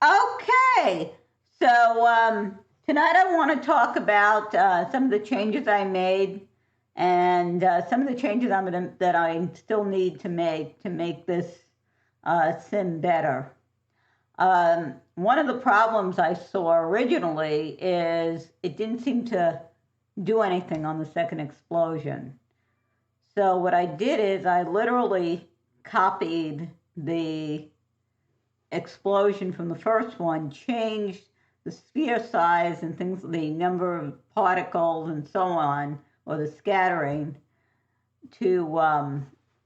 Okay, so tonight I want to talk about some of the changes I made and some of the changes that I still need to make this sim better. One of the problems I saw originally is it didn't seem to do anything on the second explosion. So what I did is I literally copied the explosion from the first one, changed the sphere size and things, the number of particles and so on, or the scattering, to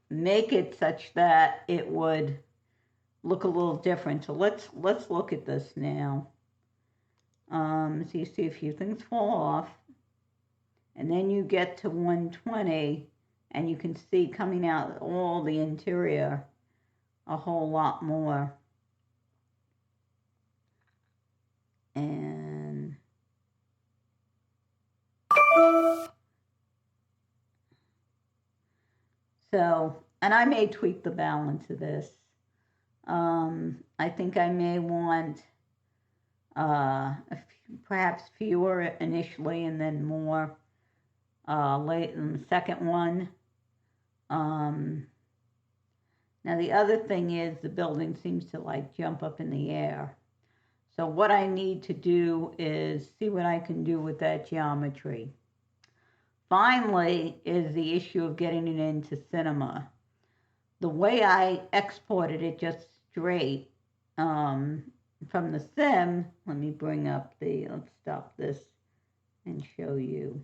make it such that it would look a little different. So let's look at this now. So you see a few things fall off, and then you get to 120, and you can see coming out all the interior a whole lot more. And so, and I may tweak the balance of this. I think I may want perhaps fewer initially and then more late in the second one. Now the other thing is the building seems to like jump up in the air. So what I need to do is see what I can do with that geometry. Finally is the issue of getting it into Cinema. The way I exported it just straight from the sim, let me bring up let's stop this and show you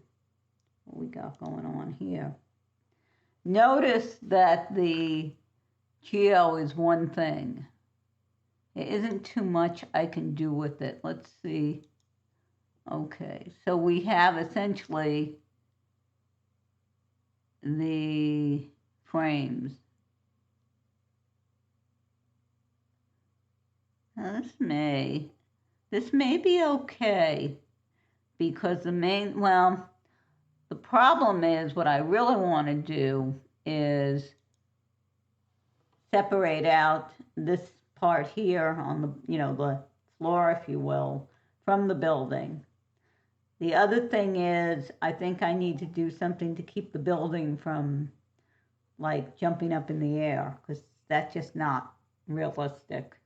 what we got going on here. Notice that the geo is one thing. It isn't too much I can do with it. Let's see. Okay, so we have essentially the frames. Now this may be okay because the problem is what I really want to do is separate out this part here on the floor, if you will, from the building. The other thing is I think I need to do something to keep the building from like jumping up in the air because that's just not realistic.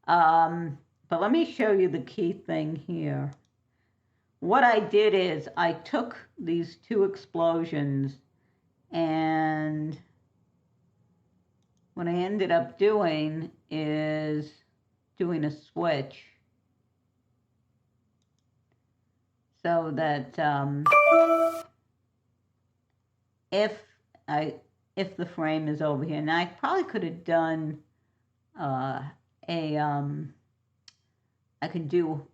But let me show you the key thing here. What I did is I took these two explosions and what I ended up doing is doing a switch so that if the frame is over here, now I probably could have done I could do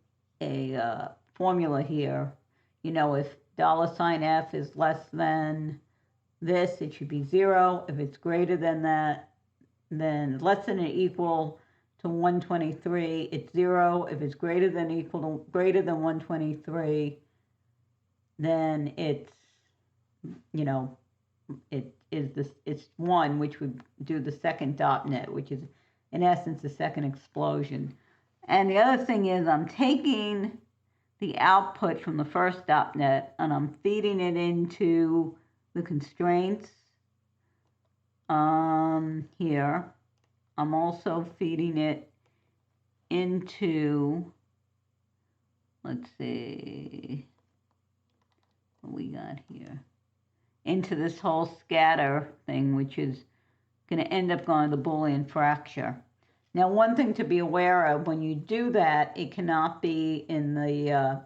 a formula here. If $F is less than this, it should be 0. If it's greater than that, then less than or equal to 123, it's 0. If it's greater than 123, then it's it's 1, which would do the second .NET, which is in essence the second explosion. And the other thing is I'm taking the output from the first .NET and I'm feeding it into the constraints here. I'm also feeding it into, let's see what we got here, into this whole scatter thing, which is going to end up going to the Boolean fracture. Now, one thing to be aware of, when you do that, it cannot be in the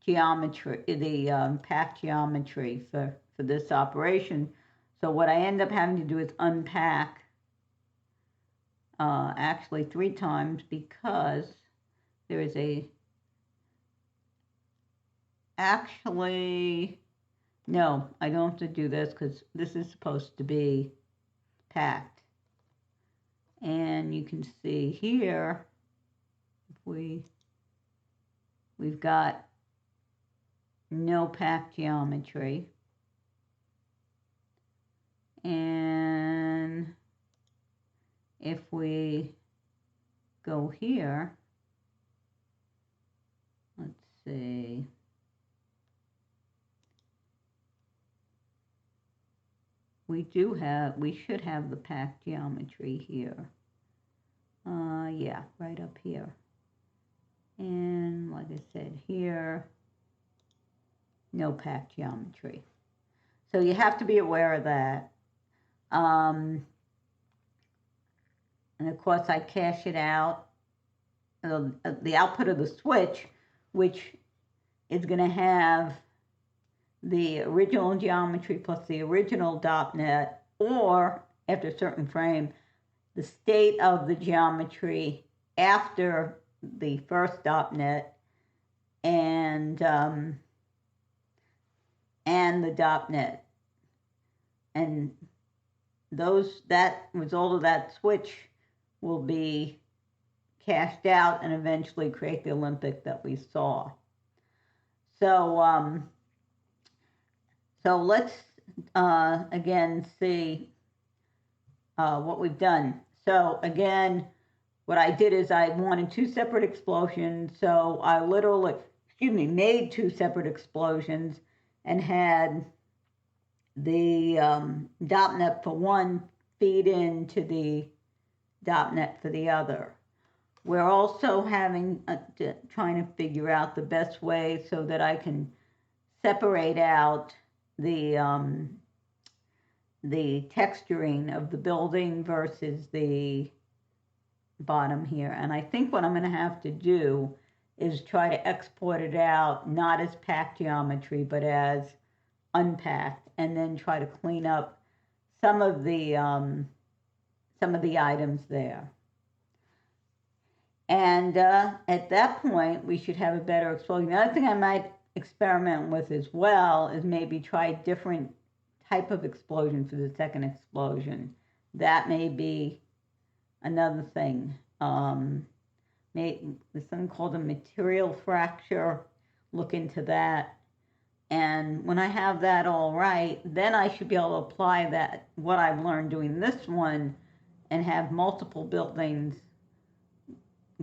geometry, the path geometry for this operation. So what I end up having to do is unpack actually 3 times because there is no, I don't have to do this because this is supposed to be packed. And you can see here, if we've got no packed geometry. And if we go here, let's see. We should have the packed geometry here. Yeah, right up here. And like I said, here, no packed geometry. So you have to be aware of that. And of course, I cache it out. The output of the switch, which is going to have the original geometry plus the original .NET, or after a certain frame, the state of the geometry after the first .NET and the .NET, and that result of that switch will be cached out and eventually create the Olympic that we saw. So let's again see what we've done. So again, what I did is I wanted 2 separate explosions. So I literally, made 2 separate explosions and had the .NET for one feed into the .NET for the other. We're also trying to figure out the best way so that I can separate out the texturing of the building versus the bottom here. And I think what I'm going to have to do is try to export it out, not as packed geometry, but as unpacked, and then try to clean up some of the items there. And at that point, we should have a better explosion. The other thing I might experiment with as well is maybe try a different type of explosion for the second explosion. That may be another thing. There's something called a material fracture. Look into that. And when I have that all right, then I should be able to apply what I've learned doing this one, and have multiple buildings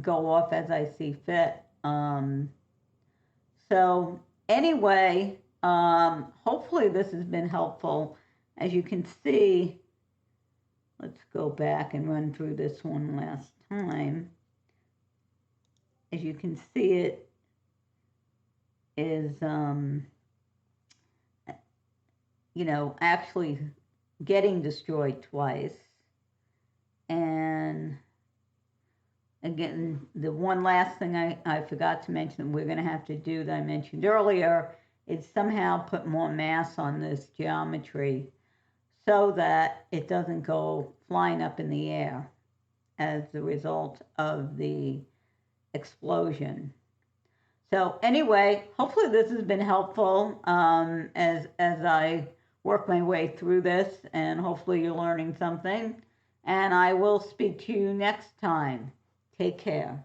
go off as I see fit. So anyway, hopefully this has been helpful. As you can see, let's go back and run through this one last time. As you can see, it is, actually getting destroyed twice. And again, the one last thing I forgot to mention that we're going to have to do that I mentioned earlier is somehow put more mass on this geometry so that it doesn't go flying up in the air as the result of the explosion. So anyway, hopefully this has been helpful as I work my way through this, and hopefully you're learning something. And I will speak to you next time. Take care.